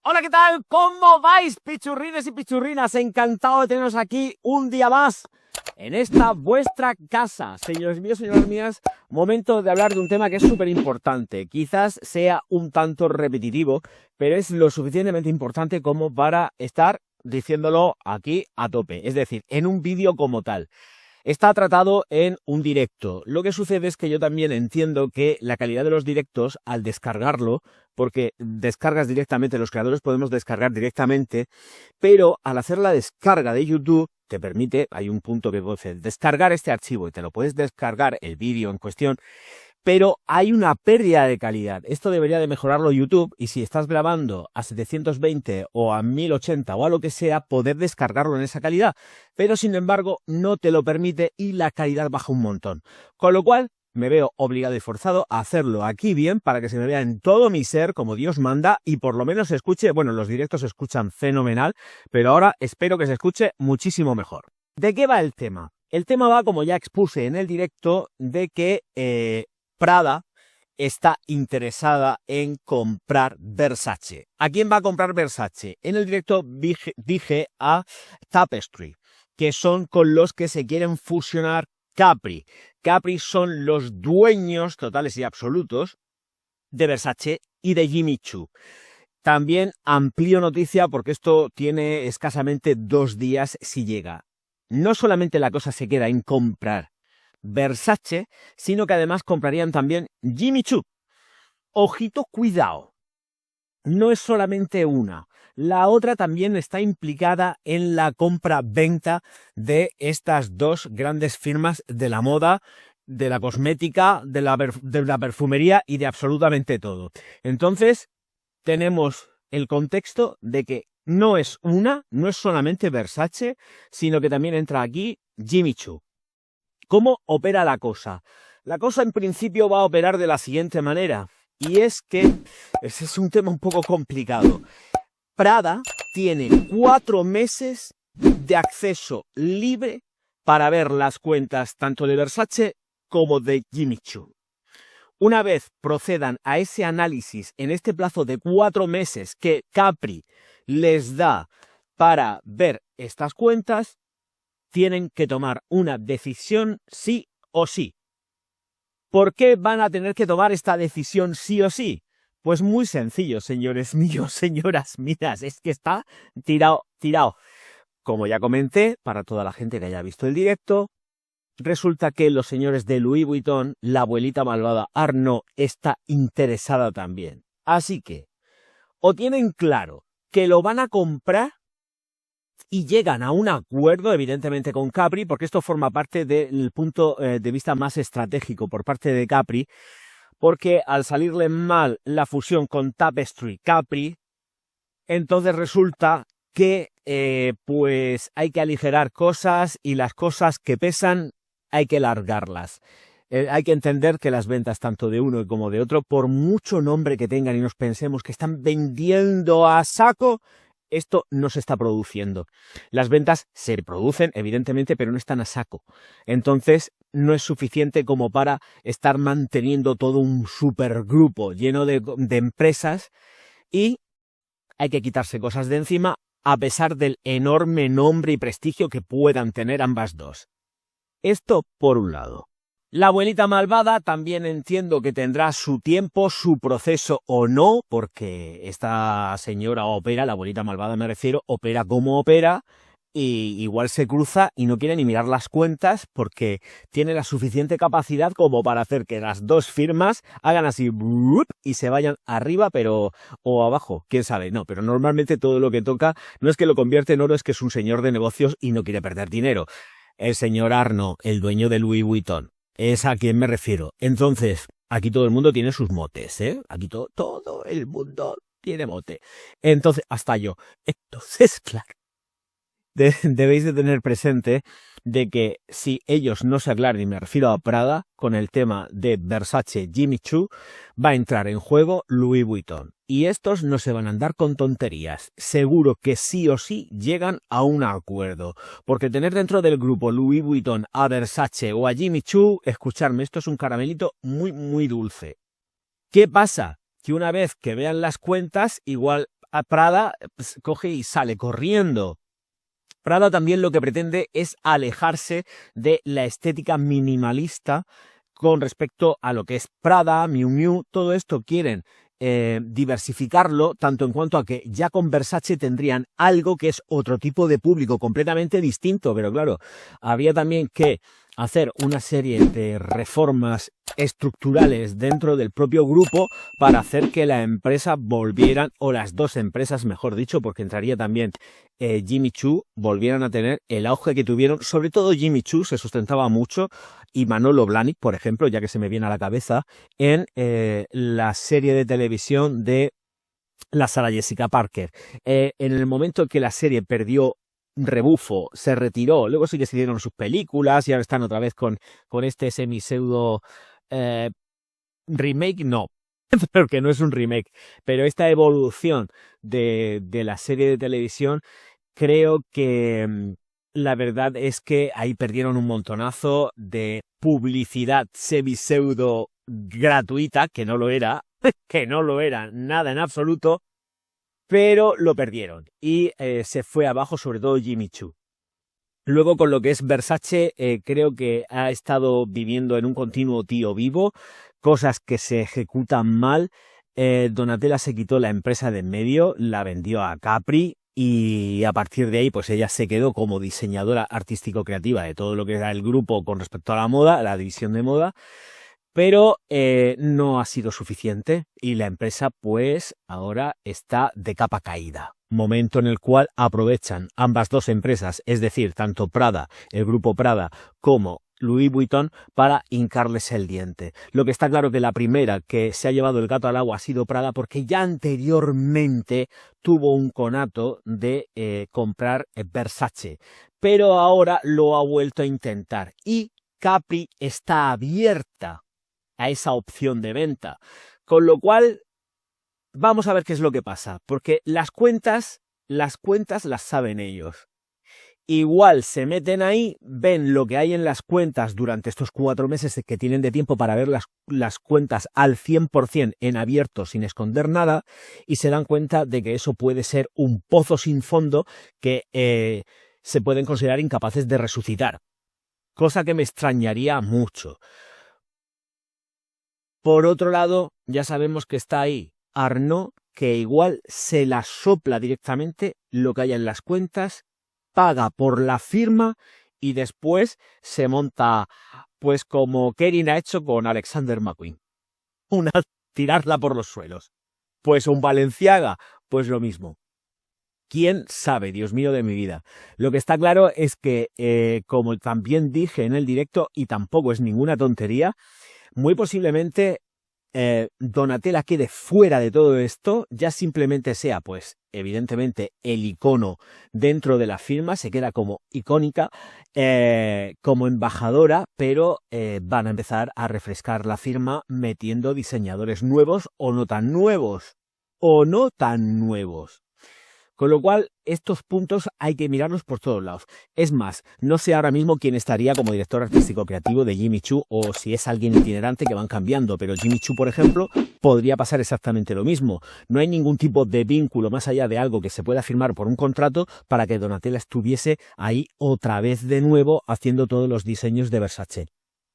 Hola, ¿qué tal? ¿Cómo vais, pichurrines y pichurrinas? Encantado de teneros aquí un día más en esta vuestra casa. Señores míos, señoras mías, momento de hablar de un tema que es súper importante. Quizás sea un tanto repetitivo, pero es lo suficientemente importante como para estar diciéndolo aquí a tope. Es decir, en un vídeo como tal. Está tratado en un directo. Lo que sucede es que yo también entiendo que la calidad de los directos, al descargarlo, porque descargas directamente, los creadores podemos descargar directamente, pero al hacer la descarga de YouTube, te permite, hay un punto que puedes descargar este archivo y te lo puedes descargar el vídeo en cuestión, pero hay una pérdida de calidad. Esto debería de mejorarlo YouTube, y si estás grabando a 720 o a 1080 o a lo que sea, poder descargarlo en esa calidad. Pero sin embargo no te lo permite y la calidad baja un montón. Con lo cual me veo obligado y forzado a hacerlo aquí bien para que se me vea en todo mi ser como Dios manda y por lo menos se escuche, bueno, los directos se escuchan fenomenal, pero ahora espero que se escuche muchísimo mejor. ¿De qué va el tema? El tema va, como ya expuse en el directo, de que Prada está interesada en comprar Versace. ¿A quién va a comprar Versace? En el directo dije a Tapestry, que son con los que se quieren fusionar Capri. Capri son los dueños totales y absolutos de Versace y de Jimmy Choo. También amplío noticia porque esto tiene escasamente 2 días si llega. No solamente la cosa se queda en comprar Versace, sino que además comprarían también Jimmy Choo. Ojito, cuidado. No es solamente una. La otra también está implicada en la compra-venta de estas dos grandes firmas de la moda, de la cosmética, de la perfumería y de absolutamente todo. Entonces, tenemos el contexto de que no es solamente Versace, sino que también entra aquí Jimmy Choo. ¿Cómo opera la cosa? La cosa en principio va a operar de la siguiente manera, y es que ese es un tema un poco complicado. Prada tiene 4 meses de acceso libre para ver las cuentas tanto de Versace como de Jimmy Choo. Una vez procedan a ese análisis en este plazo de 4 meses que Capri les da para ver estas cuentas, tienen que tomar una decisión sí o sí. ¿Por qué van a tener que tomar esta decisión sí o sí? Pues muy sencillo, señores míos, señoras mías, es que está tirado. Como ya comenté, para toda la gente que haya visto el directo, resulta que los señores de Louis Vuitton, la abuelita malvada Arnault, está interesada también. Así que, o tienen claro que lo van a comprar y llegan a un acuerdo, evidentemente, con Capri, porque esto forma parte del punto de vista más estratégico por parte de Capri, porque al salirle mal la fusión con Tapestry Capri, entonces resulta que pues hay que aligerar cosas y las cosas que pesan hay que largarlas. Hay que entender que las ventas tanto de uno como de otro, por mucho nombre que tengan y nos pensemos que están vendiendo a saco, esto no se está produciendo. Las ventas se producen, evidentemente, pero no están a saco. Entonces, no es suficiente como para estar manteniendo todo un supergrupo lleno de empresas, y hay que quitarse cosas de encima a pesar del enorme nombre y prestigio que puedan tener ambas dos. Esto por un lado. La abuelita malvada también entiendo que tendrá su tiempo, su proceso o no, porque esta señora opera, la abuelita malvada me refiero, opera como opera, y igual se cruza y no quiere ni mirar las cuentas porque tiene la suficiente capacidad como para hacer que las dos firmas hagan así y se vayan arriba o abajo, quién sabe. No, pero normalmente todo lo que toca no es que lo convierte en oro, es que es un señor de negocios y no quiere perder dinero. El señor Arnault, el dueño de Louis Vuitton, es a quien me refiero. Entonces, aquí todo el mundo tiene sus motes, ¿eh? Aquí todo el mundo tiene mote. Entonces, hasta yo. Entonces, claro, debéis de tener presente de que si ellos no se aclaran, y me refiero a Prada, con el tema de Versace Jimmy Choo, va a entrar en juego Louis Vuitton. Y estos no se van a andar con tonterías. Seguro que sí o sí llegan a un acuerdo. Porque tener dentro del grupo Louis Vuitton a Versace o a Jimmy Choo, escuchadme, esto es un caramelito muy, muy dulce. ¿Qué pasa? Que una vez que vean las cuentas, igual a Prada pues, coge y sale corriendo. Prada también lo que pretende es alejarse de la estética minimalista con respecto a lo que es Prada, Miu Miu, todo esto quieren diversificarlo, tanto en cuanto a que ya con Versace tendrían algo que es otro tipo de público completamente distinto, pero claro, habría también que hacer una serie de reformas estructurales dentro del propio grupo para hacer que la empresa volvieran, o las dos empresas, mejor dicho, porque entraría también Jimmy Choo, volvieran a tener el auge que tuvieron. Sobre todo Jimmy Choo se sustentaba mucho, y Manolo Blahnik, por ejemplo, ya que se me viene a la cabeza, en la serie de televisión de la Sarah Jessica Parker. En el momento que la serie perdió rebufo, se retiró, luego sí que se dieron sus películas y ahora están otra vez con este semi-pseudo remake, no, porque no es un remake, pero esta evolución de la serie de televisión, creo que la verdad es que ahí perdieron un montonazo de publicidad semi-pseudo gratuita, que no lo era, que no lo era nada en absoluto, pero lo perdieron y se fue abajo, sobre todo Jimmy Choo. Luego con lo que es Versace, creo que ha estado viviendo en un continuo tío vivo, cosas que se ejecutan mal. Donatella se quitó la empresa de en medio, la vendió a Capri y a partir de ahí pues ella se quedó como diseñadora artístico-creativa de todo lo que era el grupo con respecto a la moda, la división de moda. Pero no ha sido suficiente y la empresa pues ahora está de capa caída. Momento en el cual aprovechan ambas dos empresas, es decir, tanto Prada, el grupo Prada, como Louis Vuitton, para hincarles el diente. Lo que está claro que la primera que se ha llevado el gato al agua ha sido Prada, porque ya anteriormente tuvo un conato de comprar Versace, pero ahora lo ha vuelto a intentar y Capri está abierta a esa opción de venta, con lo cual vamos a ver qué es lo que pasa, porque las cuentas las saben ellos. Igual se meten ahí, ven lo que hay en las cuentas durante estos 4 meses que tienen de tiempo para ver las cuentas al 100% en abierto sin esconder nada y se dan cuenta de que eso puede ser un pozo sin fondo que se pueden considerar incapaces de resucitar, cosa que me extrañaría mucho. Por otro lado, ya sabemos que está ahí Arnaud, que igual se la sopla directamente lo que haya en las cuentas, paga por la firma y después se monta, pues como Kering ha hecho con Alexander McQueen, tirarla por los suelos. Pues un Balenciaga, pues lo mismo. ¿Quién sabe? Dios mío de mi vida. Lo que está claro es que, como también dije en el directo, y tampoco es ninguna tontería, muy posiblemente Donatella quede fuera de todo esto, ya simplemente sea, pues, evidentemente, el icono dentro de la firma, se queda como icónica, como embajadora, pero van a empezar a refrescar la firma metiendo diseñadores nuevos o no tan nuevos, Con lo cual, estos puntos hay que mirarlos por todos lados. Es más, no sé ahora mismo quién estaría como director artístico creativo de Jimmy Choo o si es alguien itinerante que van cambiando, pero Jimmy Choo, por ejemplo, podría pasar exactamente lo mismo. No hay ningún tipo de vínculo más allá de algo que se pueda firmar por un contrato para que Donatella estuviese ahí otra vez de nuevo haciendo todos los diseños de Versace.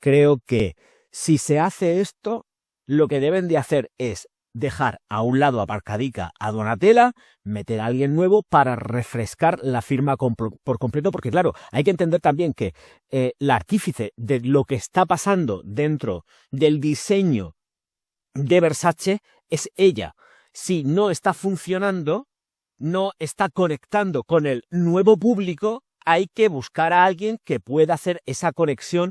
Creo que si se hace esto, lo que deben de hacer es dejar a un lado aparcadica a Donatella, meter a alguien nuevo para refrescar la firma por completo, porque claro, hay que entender también que la artífice de lo que está pasando dentro del diseño de Versace es ella. Si no está funcionando, no está conectando con el nuevo público, hay que buscar a alguien que pueda hacer esa conexión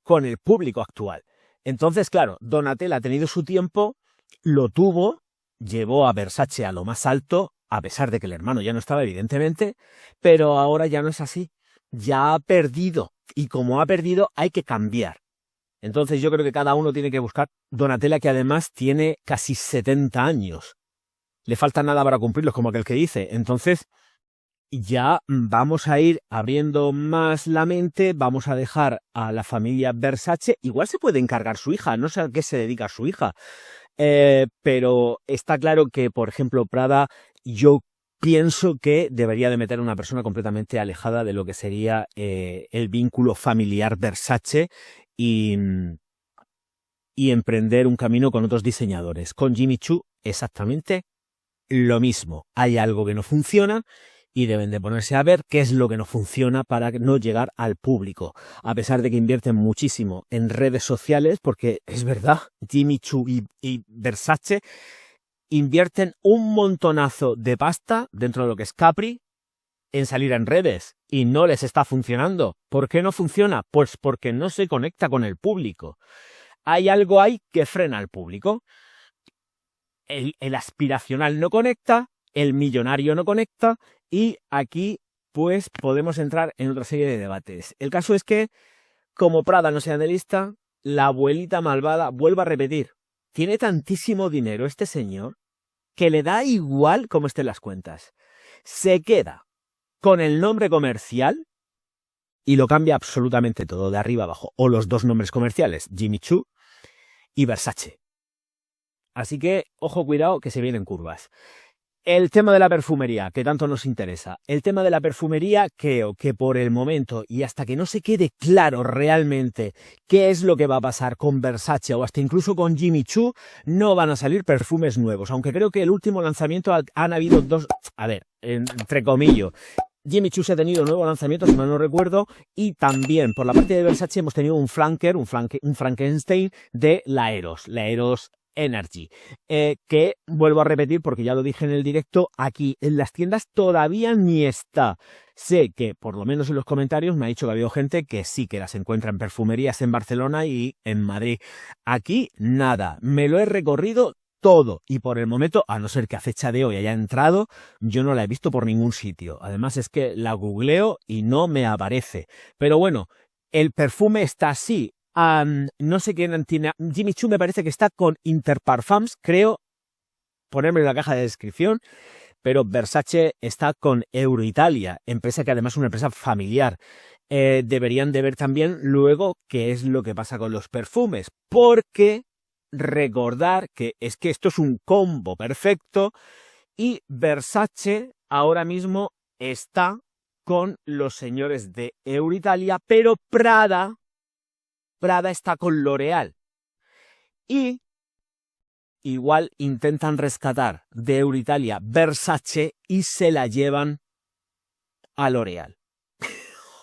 con el público actual. Entonces, claro, Donatella ha tenido su tiempo, lo tuvo, llevó a Versace a lo más alto, a pesar de que el hermano ya no estaba, evidentemente, pero ahora ya no es así. Ya ha perdido, y como ha perdido, hay que cambiar. Entonces yo creo que cada uno tiene que buscar. Donatella, que además tiene casi 70 años. Le falta nada para cumplirlos, como aquel que dice. Entonces ya vamos a ir abriendo más la mente, vamos a dejar a la familia Versace. Igual se puede encargar su hija, no sé a qué se dedica su hija. Pero está claro que, por ejemplo, Prada, yo pienso que debería de meter a una persona completamente alejada de lo que sería el vínculo familiar Versace y, y emprender un camino con otros diseñadores. Con Jimmy Choo exactamente lo mismo. Hay algo que no funciona y deben de ponerse a ver qué es lo que no funciona para no llegar al público. A pesar de que invierten muchísimo en redes sociales, porque es verdad, Jimmy Choo y Versace invierten un montonazo de pasta dentro de lo que es Capri en salir en redes y no les está funcionando. ¿Por qué no funciona? Pues porque no se conecta con el público. Hay algo ahí que frena al público. El aspiracional no conecta, el millonario no conecta y aquí pues podemos entrar en otra serie de debates. El caso es que como Prada no sea de lista, la abuelita malvada, vuelvo a repetir, tiene tantísimo dinero este señor que le da igual cómo estén las cuentas. Se queda con el nombre comercial y lo cambia absolutamente todo de arriba abajo. O los dos nombres comerciales, Jimmy Choo y Versace. Así que, ojo, cuidado, que se vienen curvas. El tema de la perfumería, que tanto nos interesa. El tema de la perfumería, creo que por el momento, y hasta que no se quede claro realmente qué es lo que va a pasar con Versace o hasta incluso con Jimmy Choo, no van a salir perfumes nuevos. Aunque creo que el último lanzamiento han habido dos, a ver, entre comillas. Jimmy Choo se ha tenido un nuevo lanzamiento, si mal no recuerdo, y también por la parte de Versace hemos tenido un Frankenstein de la Eros Energy, que vuelvo a repetir porque ya lo dije en el directo, aquí en las tiendas todavía ni está. Sé que por lo menos en los comentarios me ha dicho que ha habido gente que sí que las encuentra en perfumerías en Barcelona y en Madrid. Aquí nada, me lo he recorrido todo y por el momento, a no ser que a fecha de hoy haya entrado, yo no la he visto por ningún sitio. Además es que la googleo y no me aparece. Pero bueno, el perfume está así. No sé quién tiene. Jimmy Choo me parece que está con Interparfums, creo ponerme en la caja de descripción, pero Versace está con Euroitalia, empresa que además es una empresa familiar. Deberían de ver también luego qué es lo que pasa con los perfumes, porque recordar que es que esto es un combo perfecto y Versace ahora mismo está con los señores de Euroitalia, pero Prada está con L'Oréal. Y igual intentan rescatar de Euroitalia Versace y se la llevan a L'Oréal.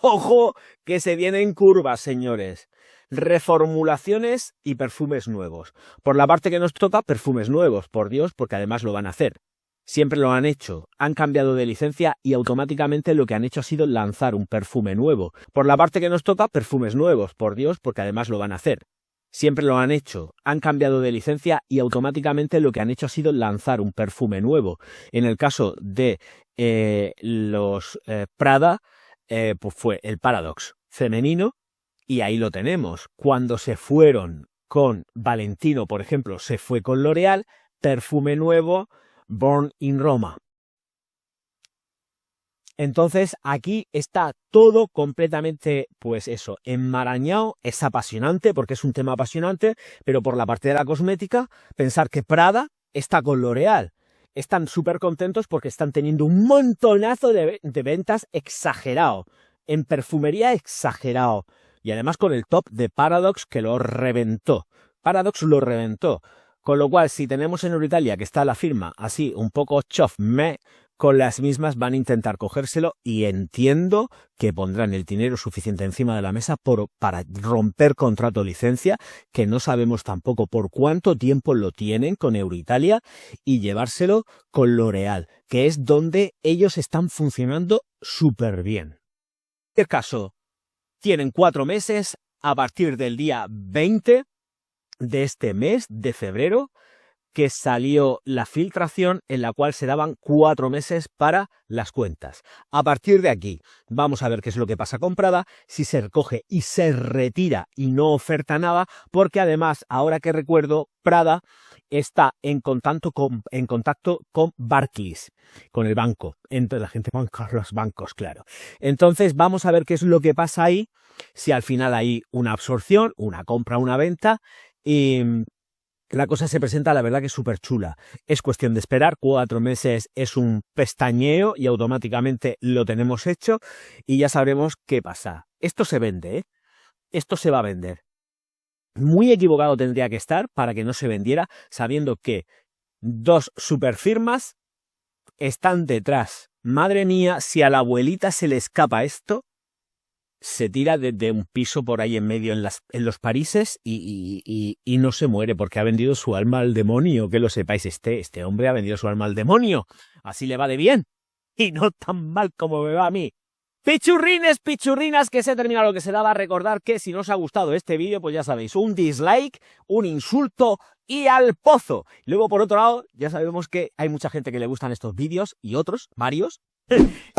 ¡Ojo! Que se vienen curvas, señores. Reformulaciones y perfumes nuevos. Por la parte que nos toca, perfumes nuevos, por Dios, porque además lo van a hacer. Siempre lo han hecho, han cambiado de licencia y automáticamente lo que han hecho ha sido lanzar un perfume nuevo. Por la parte que nos toca, perfumes nuevos, por Dios, porque además lo van a hacer. Siempre lo han hecho, han cambiado de licencia y automáticamente lo que han hecho ha sido lanzar un perfume nuevo. En el caso de los Prada, pues fue el Paradox femenino y ahí lo tenemos. Cuando se fueron con Valentino, por ejemplo, se fue con L'Oréal, perfume nuevo, Born in Roma. Entonces aquí está todo completamente, pues eso, enmarañado. Es apasionante porque es un tema apasionante, pero por la parte de la cosmética, pensar que Prada está con L'Oréal. Están súper contentos porque están teniendo un montonazo de ventas exagerado. En perfumería exagerado. Y además con el top de Paradox que lo reventó. Paradox lo reventó. Con lo cual, si tenemos en Euroitalia que está la firma así, un poco chof, con las mismas van a intentar cogérselo y entiendo que pondrán el dinero suficiente encima de la mesa para romper contrato de licencia, que no sabemos tampoco por cuánto tiempo lo tienen con Euroitalia, y llevárselo con L'Oréal, que es donde ellos están funcionando súper bien. En cualquier caso, tienen 4 meses a partir del día 20 de este mes de febrero que salió la filtración en la cual se daban 4 meses para las cuentas. A partir de aquí vamos a ver qué es lo que pasa con Prada, si se recoge y se retira y no oferta nada, porque además, ahora que recuerdo, Prada está en contacto con Barclays, con el banco. Entonces la gente banca los bancos, claro. Entonces vamos a ver qué es lo que pasa ahí, si al final hay una absorción, una compra, una venta, y La cosa se presenta, la verdad, que es súper chula. Es cuestión de esperar, 4 meses es un pestañeo y automáticamente lo tenemos hecho y ya sabremos qué pasa. Esto se vende, ¿eh? Esto se va a vender. Muy equivocado tendría que estar para que no se vendiera, sabiendo que 2 superfirmas están detrás. Madre mía, si a la abuelita se le escapa esto, se tira desde un piso por ahí en medio en los Parises y no se muere porque ha vendido su alma al demonio. Que lo sepáis, este hombre ha vendido su alma al demonio. Así le va de bien y no tan mal como me va a mí. Pichurrines, pichurrinas, que se termina lo que se daba. Recordar que si no os ha gustado este vídeo, pues ya sabéis, un dislike, un insulto y al pozo. Luego, por otro lado, ya sabemos que hay mucha gente que le gustan estos vídeos y otros, varios.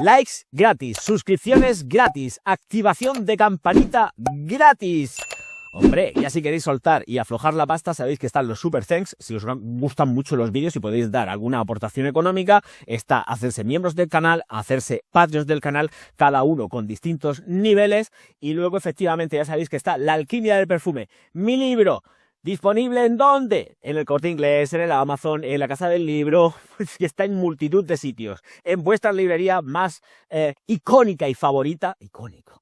Likes gratis, suscripciones gratis, activación de campanita gratis. Hombre, ya si queréis soltar y aflojar la pasta, sabéis que están los super thanks. Si os gustan mucho los vídeos y podéis dar alguna aportación económica, está hacerse miembros del canal, hacerse patreons del canal, cada uno con distintos niveles. Y luego, efectivamente, ya sabéis que está La Alquimia del Perfume, mi libro. ¿Disponible en dónde? En el Corte Inglés, en el Amazon, en la Casa del Libro, pues que está en multitud de sitios. En vuestra librería más icónica y favorita, icónico,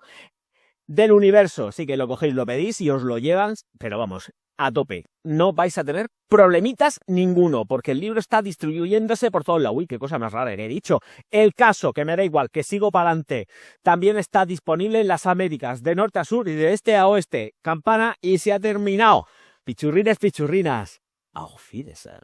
del universo. Sí que lo cogéis, lo pedís y os lo llevan, pero vamos, a tope. No vais a tener problemitas ninguno, porque el libro está distribuyéndose por todos lados. Uy, qué cosa más rara que he dicho. El caso, que me da igual, que sigo para adelante. También está disponible en las Américas, de norte a sur y de este a oeste. Campana y se ha terminado. Pichurrines, pichurrinas. Auf Wiedersehen.